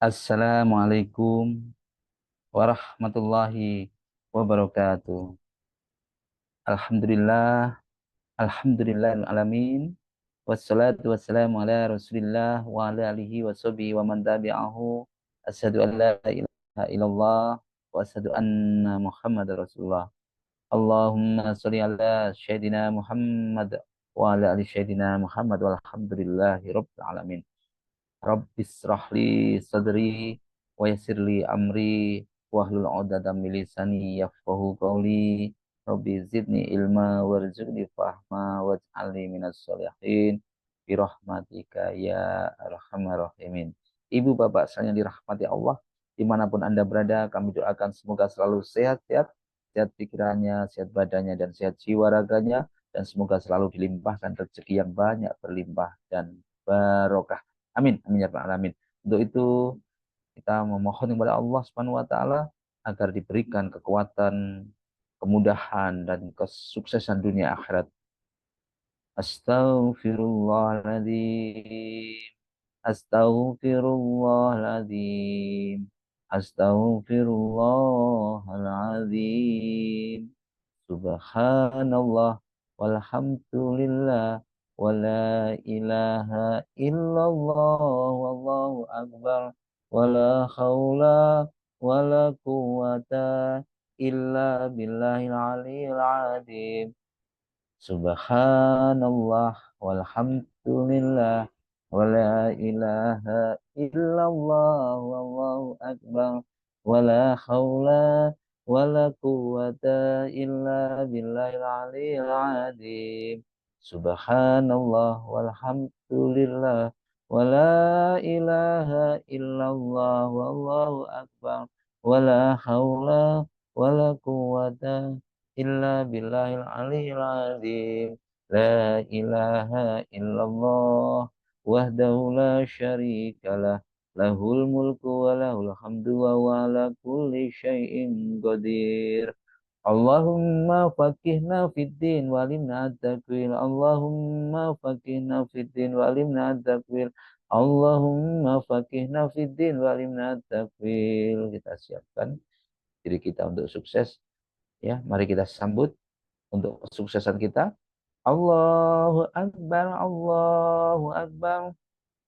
Assalamualaikum warahmatullahi wabarakatuh. Alhamdulillah, alhamdulillahil alamin. Wassalatu wassalamu ala Rasulillah wa ala alihi wa sahbihi wa man tabi'ahu. Asyhadu an la ilaha illallah wa asyhadu anna Muhammadar Rasulullah. Allahumma sholli ala Sayyidina Muhammad wa ala ali Sayyidina Muhammad walhamdulillahi rabbil alamin. Rabbis rahli sadri wa yassirli amri wahlul 'uqdatam min lisani yafqahu qawli. Rabbi zidni ilma warzuqni fahma waj'alni minas sholihin bi rahmatika ya arhamar rahimin. Ibu bapak sekalian dirahmati Allah, dimanapun Anda berada, kami doakan semoga selalu sehat-sehat, sehat pikirannya, sehat badannya, dan sehat jiwa raganya, dan semoga selalu dilimpahkan rezeki yang banyak, berlimpah dan barokah. Amin, amin ya rabbal alamin. Untuk itu kita memohon kepada Allah Subhanahu wa taala agar diberikan kekuatan, kemudahan dan kesuksesan dunia akhirat. Astaghfirullahaladzim. Astaghfirullahaladzim. Astaghfirullahaladzim. Subhanallah walhamdulillah wala ilaha illallah wallahu akbar wala haula wala quwata illa billahil aliyil azim. Subhanallah walhamdulillah wala ilaha illallah wallahu akbar wala haula wala quwata illa billahil aliyil azim. Subhanallah walhamdulillah wala ilaha illallah wallahu akbar wala haula wala quwata illa billahil aliyil azim. La ilaha illallah wahdahu la syarikalah, lahul mulku wa lahul hamdu wa huwa ala kulli syai'in qadir. Allahumma faqihna fid din walimna at-taqwil. Allahumma faqihna fid din walimna at-taqwil. Allahumma faqihna fid din walimna at-taqwil. Kita siapkan diri kita untuk sukses. Ya, mari kita sambut untuk kesuksesan kita. Allahu Akbar, Allahu Akbar,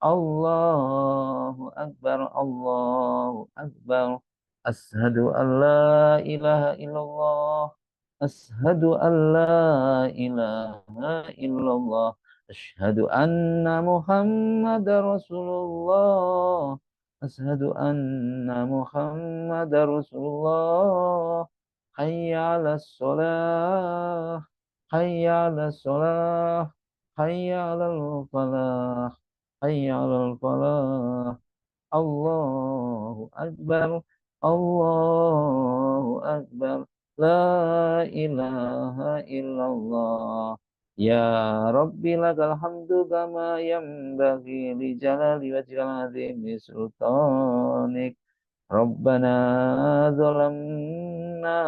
Allahu Akbar, Allahu Akbar. Ashadu an la ilaha illallah. Ashadu an la ilaha illallah. Ashadu anna Muhammad Rasulullah. Ashadu anna Muhammad Rasulullah. Hayya ala sholah. Hayya ala sholah. Hayya ala falah. Hayya ala falah. Allahu Akbar. Allahu Akbar. La ilaha illallah. Ya Rabbi lakal hamdu kama yanbaghi li jalali wajhikal azimi sultanik. Rabbana zalamna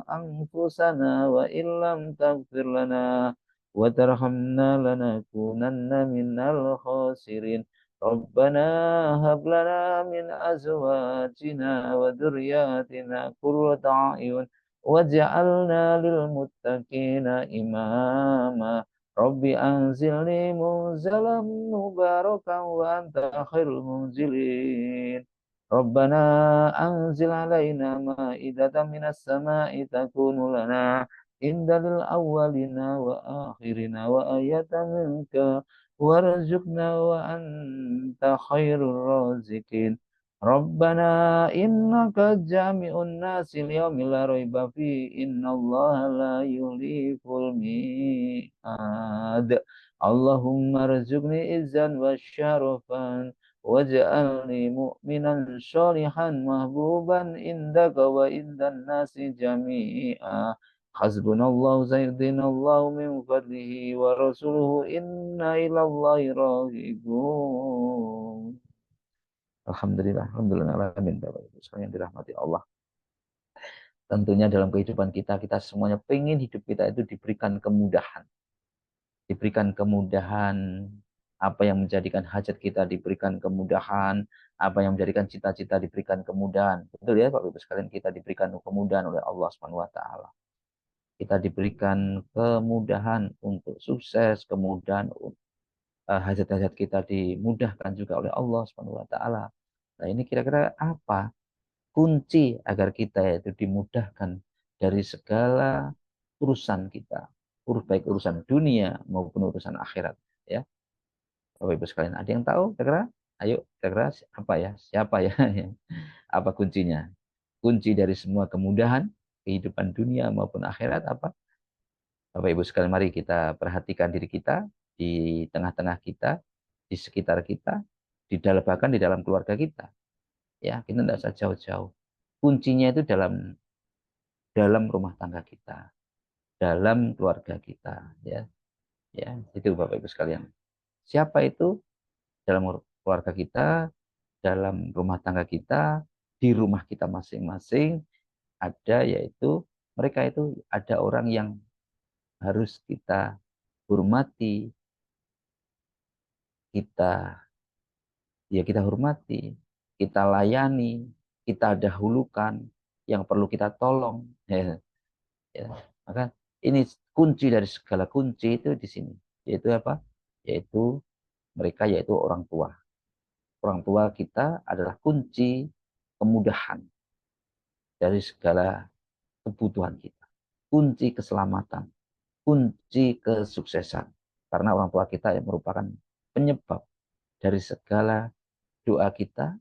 anfusana wa illam taghfir lana wa tarhamna lanakunanna minal khasirin. Rabbana hab lana min azwajina wa dhurriyyatina qurrata a'yun waj'alna lil muttaqina imama. Rabbi anzilni munzalan mubarakan wa anta khairul munzilin. Rabbana anzil alaina ma'idatan minas sama'i takunu lana indalil awwalina wa akhirina wa ayatan minka warzuqna wa anta khairur razikin. Rabbana innaka jami'un nasi liyaumin la raiba fi innallaha la yuliful mi'ad. Allahumma rzuqni izzan wa syarafan waj'alni mu'minan sholihan mahbuban indaka wa indan nasi jami'a. Hasbunallahu sayyidinallahu min fadlihi wa rasuluhu inna ilallahi raghibun. Alhamdulillah, alhamdulillah, alamin, Bapak Ibu sekalian yang dirahmati Allah. Tentunya dalam kehidupan kita, kita semuanya pengen hidup kita itu diberikan kemudahan. Diberikan kemudahan apa yang menjadikan hajat kita diberikan kemudahan, apa yang menjadikan cita-cita diberikan kemudahan. Betul ya Bapak Ibu sekalian, kita diberikan kemudahan oleh Allah Subhanahu wa taala. Kita diberikan kemudahan untuk sukses, kemudahan hajat-hajat kita dimudahkan juga oleh Allah Subhanahu wa taala. Nah, ini kira-kira apa kunci agar kita itu dimudahkan dari segala urusan kita, baik urusan dunia maupun urusan akhirat, ya. Bapak Ibu sekalian, ada yang tahu kira-kira? Ayo, kira-kira apa ya? Siapa ya? Apa kuncinya? Kunci dari semua kemudahan kehidupan dunia maupun akhirat apa? Bapak Ibu sekalian, mari kita perhatikan diri kita, di tengah-tengah kita, di sekitar kita, di dalam, bahkan di dalam keluarga kita. Ya, kita tidak usah jauh-jauh. Kuncinya itu dalam rumah tangga kita, dalam keluarga kita, ya. Ya, itu Bapak Ibu sekalian. Siapa itu dalam keluarga kita, dalam rumah tangga kita, di rumah kita masing-masing ada, yaitu mereka itu ada orang yang harus kita hormati, kita kita hormati, kita layani, kita dahulukan, yang perlu kita tolong. Ya, ya. Maka ini kunci dari segala kunci itu di sini, yaitu apa? Yaitu mereka, yaitu orang tua. Orang tua kita adalah kunci kemudahan dari segala kebutuhan kita, kunci keselamatan, kunci kesuksesan. Karena orang tua kita yang merupakan penyebab dari segala doa kita,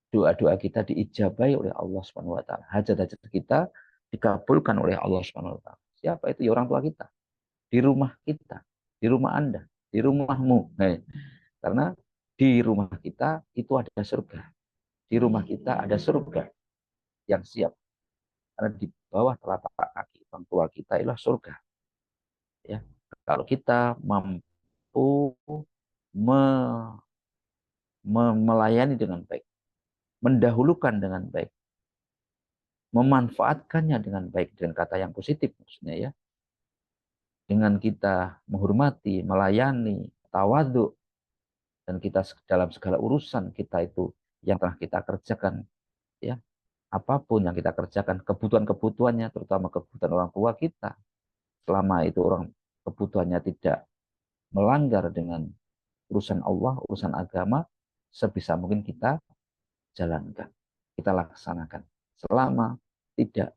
doa-doa kita diijabai oleh Allah Subhanahu wa taala. Hajat-hajat kita dikabulkan oleh Allah Subhanahu wa taala. Siapa itu? Ya, orang tua kita. Di rumah kita, di rumah Anda, di rumahmu. Nah, karena di rumah kita itu ada surga. Di rumah kita ada surga yang siap. Karena di bawah telapak kaki orang tua kita ialah surga. Ya. Kalau kita mampu me, melayani dengan baik, mendahulukan dengan baik, memanfaatkannya dengan baik, dengan kata yang positif maksudnya, ya. Dengan kita menghormati, melayani, tawadhu, dan kita dalam segala urusan kita itu yang telah kita kerjakan, ya, apapun yang kita kerjakan, kebutuhan-kebutuhannya, terutama kebutuhan orang tua kita, selama itu orang kebutuhannya tidak melanggar dengan urusan Allah, urusan agama, sebisa mungkin kita jalankan, kita laksanakan. Selama tidak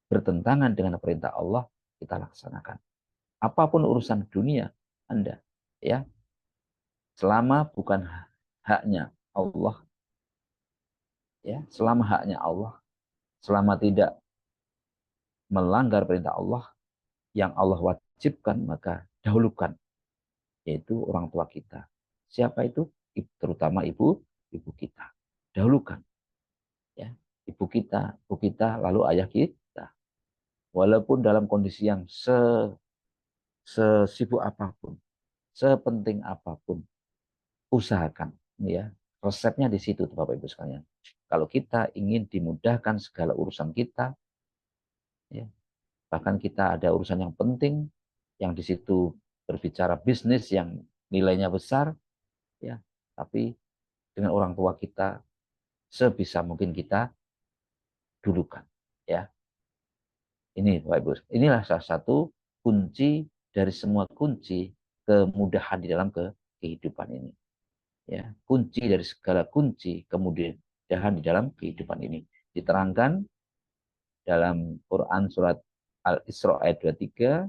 bertentangan dengan perintah Allah, kita laksanakan. Apapun urusan dunia Anda, ya, selama bukan haknya Allah, ya, selama haknya Allah, selama tidak melanggar perintah Allah yang Allah wajibkan, maka dahulukan, yaitu orang tua kita. Siapa itu? Terutama ibu kita. Dahulukan, ya, ibu kita, lalu ayah kita. Walaupun dalam kondisi yang sesibuk apapun, sepenting apapun, usahakan, ya. Resepnya di situ, Bapak Ibu sekalian. Kalau kita ingin dimudahkan segala urusan kita, ya, bahkan kita ada urusan yang penting, yang di situ berbicara bisnis yang nilainya besar, ya, tapi dengan orang tua kita sebisa mungkin kita dulukan, ya. Ini Bapak Ibu, inilah salah satu kunci dari semua kunci kemudahan di dalam kehidupan ini. Ya, kunci dari segala kunci kemudahan di dalam kehidupan ini diterangkan dalam Quran surat Al-Isra ayat 23.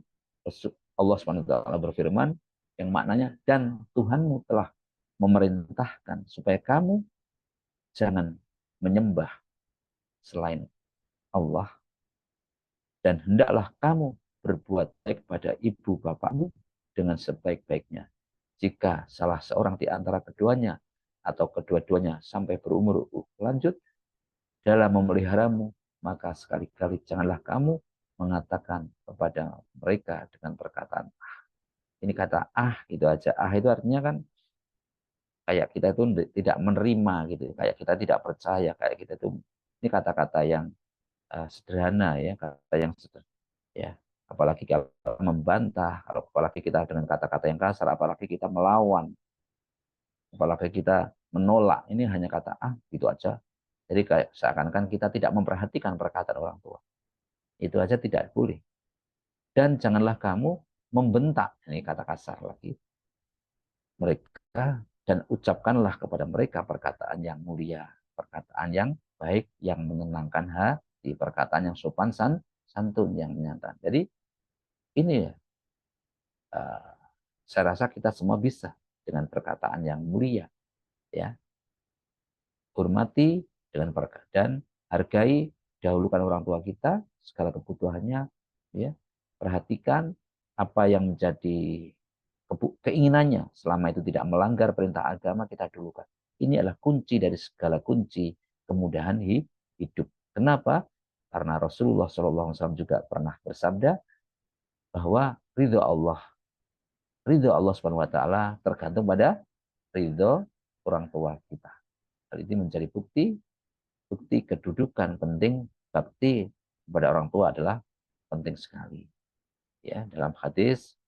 Allah SWT berfirman yang maknanya, dan Tuhanmu telah memerintahkan supaya kamu jangan menyembah selain Allah, dan hendaklah kamu berbuat baik pada ibu bapakmu dengan sebaik-baiknya. Jika salah seorang di antara keduanya atau kedua-duanya sampai berumur lanjut dalam memeliharamu, maka sekali-kali janganlah kamu mengatakan kepada mereka dengan perkataan ah. Ini kata ah gitu aja. Ah itu artinya kan kayak kita itu tidak menerima gitu, kayak kita tidak percaya, kayak kita itu, ini kata-kata yang sederhana, ya, kata yang sederhana, ya. apalagi kalau membantah, kalau apalagi kita dengan kata-kata yang kasar, apalagi kita melawan, apalagi kita menolak, ini hanya kata gitu aja. Jadi kayak seakan-akan kita tidak memperhatikan perkataan orang tua. Itu aja tidak boleh. Dan janganlah kamu membentak, ini kata kasar lagi, mereka, dan ucapkanlah kepada mereka perkataan yang mulia, perkataan yang baik, yang menyenangkan hati, perkataan yang sopan santun, yang menyenangkan. Jadi ini uh, saya rasa kita semua bisa dengan perkataan yang mulia, ya. Hormati dengan perkataan dan hargai, dahulukan orang tua kita, segala kebutuhannya, ya. Perhatikan apa yang menjadi keinginannya, selama itu tidak melanggar perintah agama, kita dulukan. Ini adalah kunci dari segala kunci kemudahan hidup. Kenapa? Karena Rasulullah SAW juga pernah bersabda bahwa ridho Allah Subhanahu Wa Taala tergantung pada ridho orang tua kita. Hal ini menjadi bukti kedudukan penting bakti kepada orang tua adalah penting sekali. Ya, dalam hadis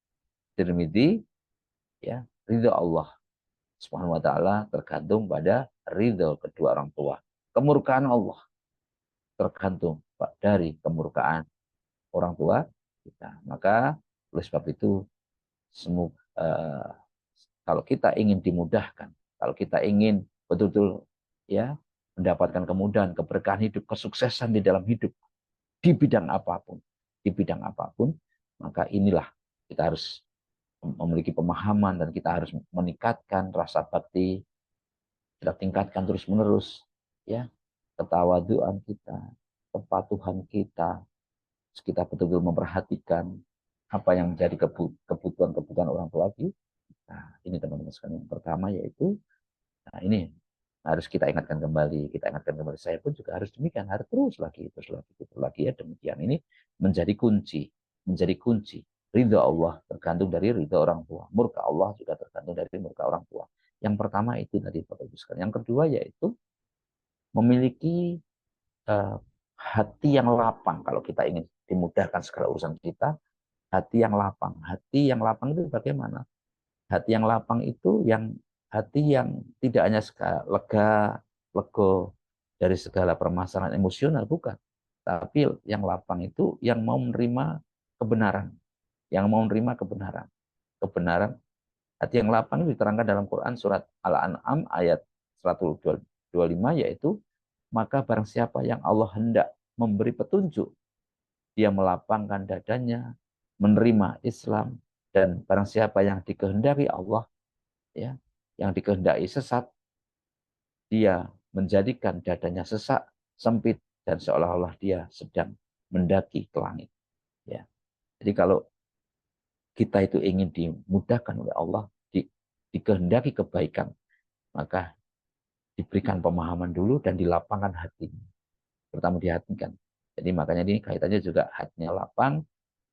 Tirmidzi, ya, ridho Allah Subhanahu wa taala tergantung pada ridho kedua orang tua. Kemurkaan Allah tergantung dari kemurkaan orang tua kita. Maka oleh sebab itu semua kalau kita ingin dimudahkan, kalau kita ingin betul-betul ya mendapatkan kemudahan, keberkahan hidup, kesuksesan di dalam hidup di bidang apapun, maka inilah kita harus memiliki pemahaman dan kita harus meningkatkan rasa bakti, kita tingkatkan terus-menerus, ya, ketawaduan kita, kepatuhan kita, kita betul-betul memperhatikan apa yang menjadi kebutuhan-kebutuhan orang tua kita. Nah, ini teman-teman sekalian. Yang pertama yaitu, nah ini harus kita ingatkan kembali, Saya pun juga harus demikian, harus terus lagi ya demikian. Ini menjadi kunci. Ridho Allah tergantung dari ridho orang tua. Murka Allah juga tergantung dari murka orang tua. Yang pertama itu tadi Bapak Ibu sekalian. Yang kedua yaitu memiliki uh, hati yang lapang. Kalau kita ingin dimudahkan segala urusan kita, hati yang lapang. Hati yang lapang itu bagaimana? Hati yang lapang itu hati yang tidak hanya lega, lego dari segala permasalahan emosional, bukan. Tapi yang lapang itu yang mau menerima kebenaran, yang mau menerima kebenaran. Kebenaran, hati yang lapang itu diterangkan dalam Quran surat Al-An'am ayat 125, yaitu maka barang siapa yang Allah hendak memberi petunjuk, dia melapangkan dadanya, menerima Islam, dan barang siapa yang dikehendaki Allah, ya, yang dikehendaki sesat, dia menjadikan dadanya sesak, sempit, dan seolah-olah dia sedang mendaki ke langit. Ya. Jadi kalau kita itu ingin dimudahkan oleh Allah, dikehendaki kebaikan, maka diberikan pemahaman dulu dan dilapangkan hatinya. Pertama dihatikan. Jadi makanya ini kaitannya juga hatinya lapang,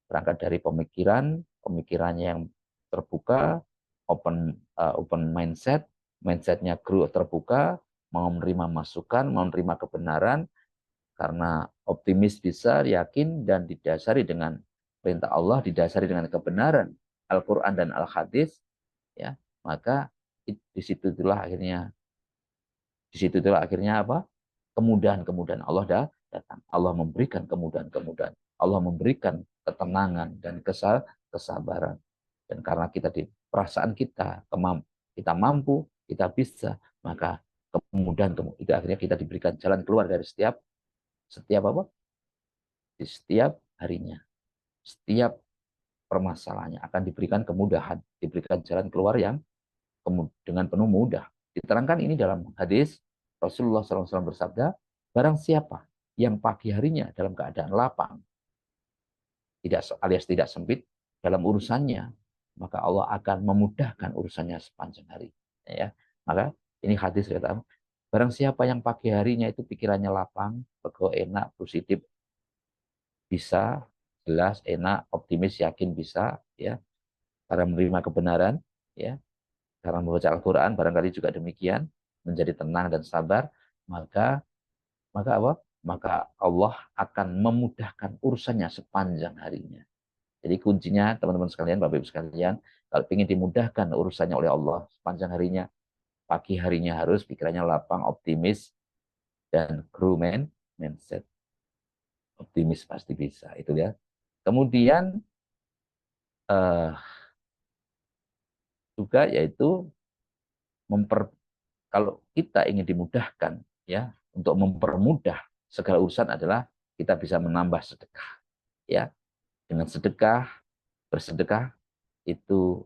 berangkat dari pemikirannya yang terbuka, open mindset, mindsetnya growth terbuka, mau menerima masukan, mau menerima kebenaran, karena optimis bisa, yakin, dan didasari dengan perintah Allah, didasari dengan kebenaran Al-Quran dan Al-Hadis, ya, maka di situ itulah akhirnya apa? Kemudahan-kemudahan Allah datang. Allah memberikan kemudahan-kemudahan. Allah memberikan ketenangan dan kesabaran. Dan karena kita di perasaan kita mampu, kita bisa, maka kemudahan itu akhirnya kita diberikan jalan keluar dari setiap apa? Di setiap harinya, setiap permasalahannya akan diberikan kemudahan, diberikan jalan keluar yang dengan penuh mudah. Diterangkan ini dalam hadis Rasulullah SAW bersabda, barang siapa yang pagi harinya dalam keadaan lapang, alias tidak sempit dalam urusannya, maka Allah akan memudahkan urusannya sepanjang hari. Ya, maka ini hadis kata, barang siapa yang pagi harinya itu pikirannya lapang, lega, enak, positif, bisa, jelas, enak, optimis, yakin bisa, ya, para menerima kebenaran, ya, karena membaca Al-Quran barangkali juga demikian, menjadi tenang dan sabar, maka maka apa? Maka Allah akan memudahkan urusannya sepanjang harinya. Jadi kuncinya teman-teman sekalian, Bapak Ibu sekalian, kalau ingin dimudahkan urusannya oleh Allah sepanjang harinya, pagi harinya harus pikirannya lapang, optimis, dan mindset. Optimis pasti bisa, itu ya. Kemudian eh, juga yaitu memper kalau kita ingin dimudahkan ya untuk mempermudah segala urusan adalah kita bisa menambah sedekah ya. Dengan sedekah, bersedekah itu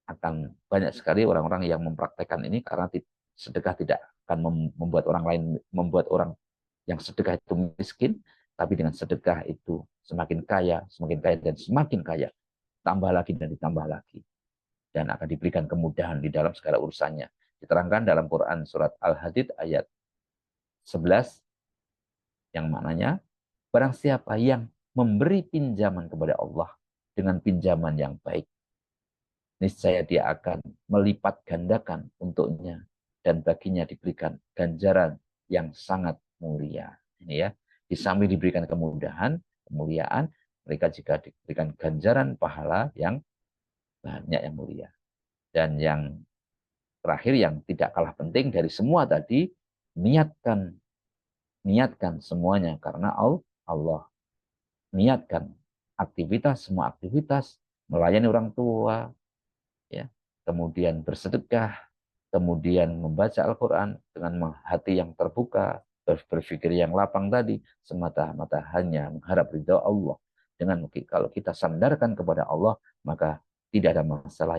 akan banyak sekali orang-orang yang mempraktekkan ini karena sedekah tidak akan membuat orang lain, membuat orang yang sedekah itu miskin, tapi dengan sedekah itu semakin kaya dan semakin kaya, tambah lagi dan ditambah lagi, dan akan diberikan kemudahan di dalam segala urusannya. Diterangkan dalam Quran surat Al-Hadid ayat 11 yang maknanya barang siapa yang memberi pinjaman kepada Allah dengan pinjaman yang baik, niscaya dia akan melipat gandakan untuknya dan baginya diberikan ganjaran yang sangat mulia. Ini ya, di samping diberikan kemudahan, kemuliaan, mereka juga diberikan ganjaran pahala yang banyak yang mulia. Dan yang terakhir yang tidak kalah penting dari semua tadi, niatkan niatkan semuanya karena Allah. Niatkan semua aktivitas melayani orang tua, ya, kemudian bersedekah, kemudian membaca Al-Quran dengan hati yang terbuka, berpikir yang lapang tadi, semata-mata hanya mengharap ridha Allah. Dengan kalau kita sandarkan kepada Allah, maka tidak ada masalah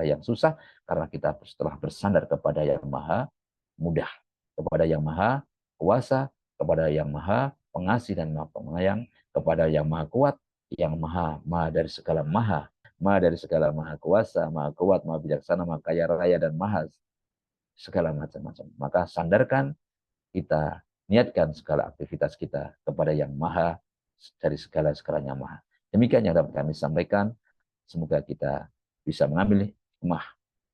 yang susah karena kita setelah bersandar kepada yang maha mudah, kepada yang maha kuasa, kepada yang maha pengasih dan maha penyayang, kepada yang maha kuat, yang maha dari segala maha dari segala maha kuasa, maha kuat, maha bijaksana, maha kaya raya, dan maha segala macam-macam. Maka sandarkan, kita niatkan segala aktivitas kita kepada yang maha dari segala-segalanya maha. Demikian yang dapat kami sampaikan. Semoga kita bisa mengambil hikmah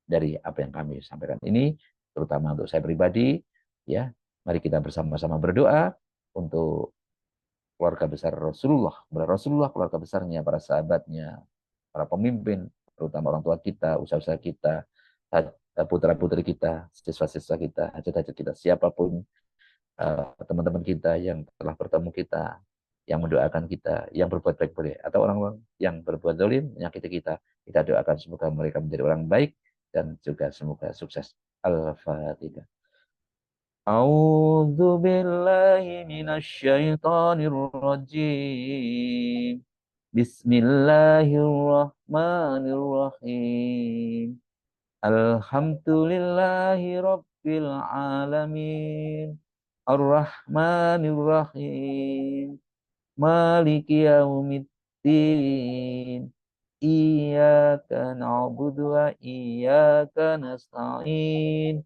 dari apa yang kami sampaikan ini, terutama untuk saya pribadi. Ya, mari kita bersama-sama berdoa untuk keluarga besar Rasulullah, keluarga besarnya, para sahabatnya, para pemimpin, terutama orang tua kita, usaha-usaha kita, putra-putri kita, siswa-siswa kita, hajat-hajat kita, siapapun teman-teman kita yang telah bertemu kita, yang mendoakan kita, yang berbuat baik boleh, atau orang-orang yang berbuat zalim, menyakiti kita doakan semoga mereka menjadi orang baik dan juga semoga sukses. Al-Fatihah. A'udzu billahi minasy syaithanir rajim. Bismillahirrahmanirrahim. Alhamdulillahi rabbil alamin. Ar-Rahmanir Rahim. Maliki yaumiddin. Iyyaka na'budu wa iyyaka nasta'in.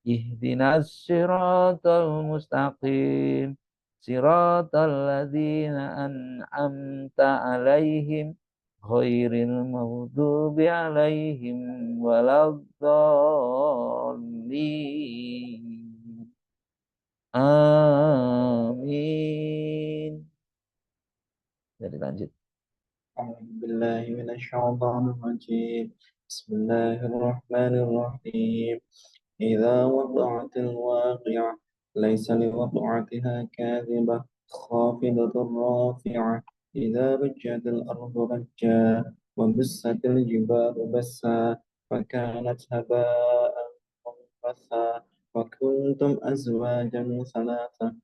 Ihdinas siratal mustaqim. Siratal ladzina an'amta alaihim ghairil maghdubi alaihim waladdallin. Amin. Jadi lanjut. أعوذ بالله من الشيطان الرجيم بسم الله الرحمن الرحيم إذا وقعت الواقعة ليس لوقعتها كاذبة خافضة رافعة إذا رجت الأرض رجا وبست الجبال بسا فكانت هباء منبثا وكنتم أزواجا ثلاثة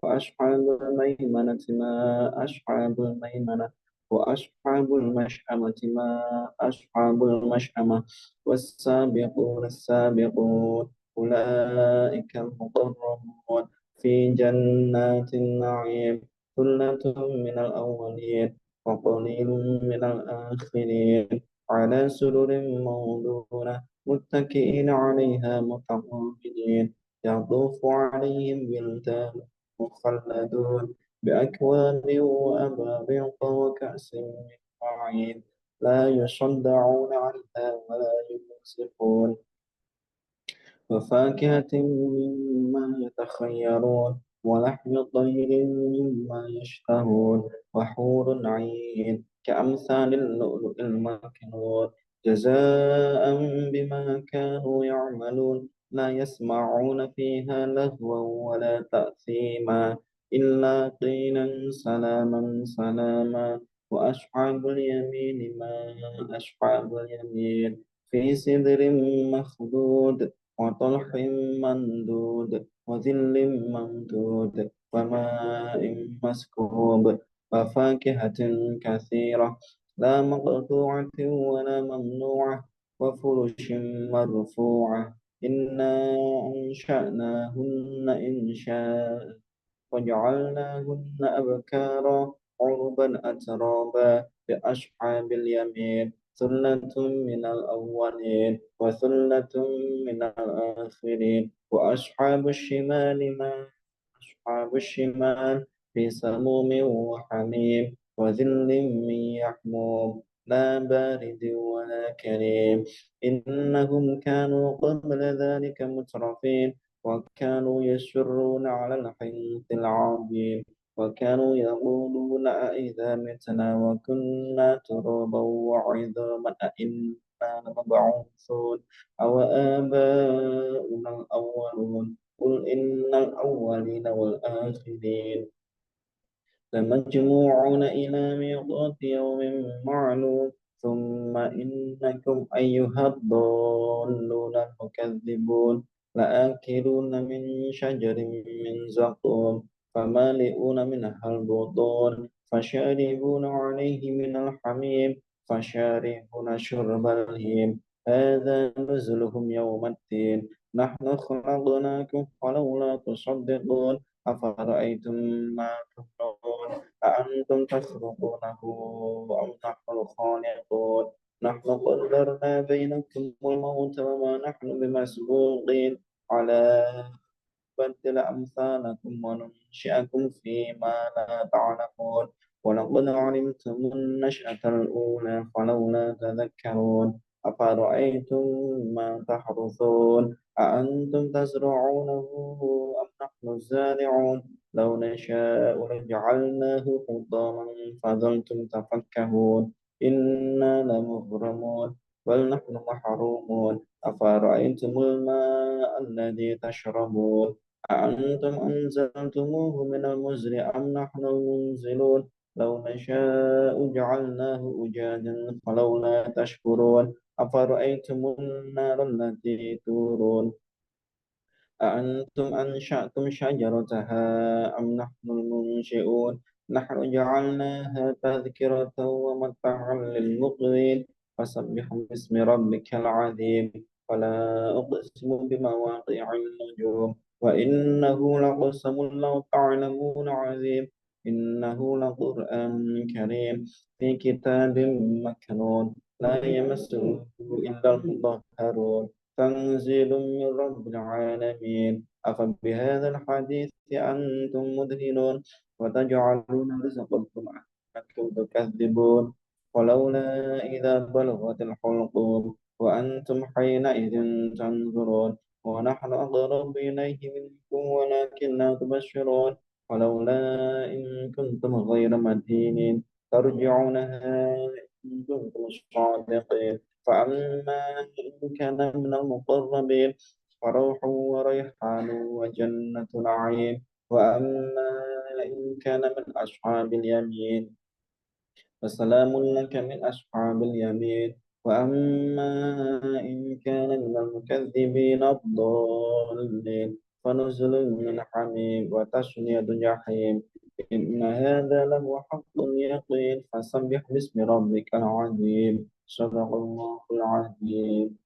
وأصحاب الميمنة ما أصحاب الميمنة وأصحاب المشأمة ما أصحاب المشأمة والسابقون السابقون أولئك المقربون في جنات النعيم ثلة من الأولين وقليل من الآخرين على سرر موضونة متكئين عليها متقابلين يطوف عليهم ولدان مخلدون بأكواب وأبابيق وكأس من معين لا يصدعون عنها ولا ينزفون وفاكهة مما يتخيرون ولحم طير مما يشتهون وحور عين كأمثال اللؤلؤ المكنون جزاء بما كانوا يعملون لا يسمعون فيها لغوا ولا تأثيما إلا قيلا سلاما سلاما وأصحاب اليمين ما أصحاب اليمين في سدر مخضود وطلح ممدود وظل ممدود وماء مسكوب وفاكهة كثيرة لا مقطوعة ولا ممنوعة وفرش مرفوعة إنا أنشأناهن إنشاء وجعلناهن أبكارا عربا أترابا لأصحاب اليمين ثلة من الأولين وثلة من الآخرين وأصحاب الشمال ما أصحاب الشمال في سموم وحميم وذل من يحموم لا بارد ولا كريم إنهم كانوا قبل ذلك مترفين وكانوا يسرون على الحنث العظيم وكانوا يقولون أئذا متنا وكنا ترابا وعظاما أئنا لمبعوثون أو آباؤنا الأولون قل إن الأولين والآخرين لمجموعون إلى ميقات يوم معلوم ثم إنكم أيها الضالون المكذبون لآكلون من شجر من زقوم فمالئون منها البطون فشاربون عليه من الحميم فشاربون شرب الهيم هذا نزلهم يوم الدين نحن خلقناكم فلولا تصدقون أفرأيتم ما تمنون أأنتم تخلقونه أم نحن الخالقون نحن قدرنا بينكم الموت وما نحن بمسبوقين على نبدل أمثالكم وننشئكم فيما لا تعلمون ولقد علمتم النشأة الأولى فلولا تذكرون أفرأيتم ما تحرثون أأنتم تزرعونه أم نحن الزارعون لو نشاء لجعلناه حطاما فظلتم تفكهون إنا لمغرمون بل نحن محرومون أفرأيتم الماء الذي تشربون أأنتم أنزلتموه من المزن أم نحن المنزلون لو نشاء جعلناه أجاجا فلولا تشكرون أفرأيتم النار التي تورون أأنتم أنشأتم شجرتها أم نحن المنشئون نحن جعلناها تذكرة ومتاعا للمقوين فسبح باسم ربك العظيم فلا أقسم بمواقع النجوم وإنه لقسم لو تعلمون عظيم إنه لقرآن كريم في كتاب مكنون لا يمسه إلا المطهرون تنزيل من رب العالمين أفبهذا الحديث أنتم مدهنون وتجعلون رزقكم أنكم تكذبون ولولا إذا بلغت الحلقوم وأنتم حينئذ تنظرون ونحن أقرب إليه منكم ولكن لا تبشرون ولولا إن كنتم غير مدينين ترجعونها إن كنتم صادقين فأما إن كان من المقربين فروح وريحان وجنة نعيم وأما إن كان من أصحاب اليمين فسلام لك من أصحاب اليمين وأما إن كان من المكذبين الضالين فنزل من حميم وتصلية جحيم إن هذا له حق اليقين فسبح باسم ربك العظيم صدق الله العظيم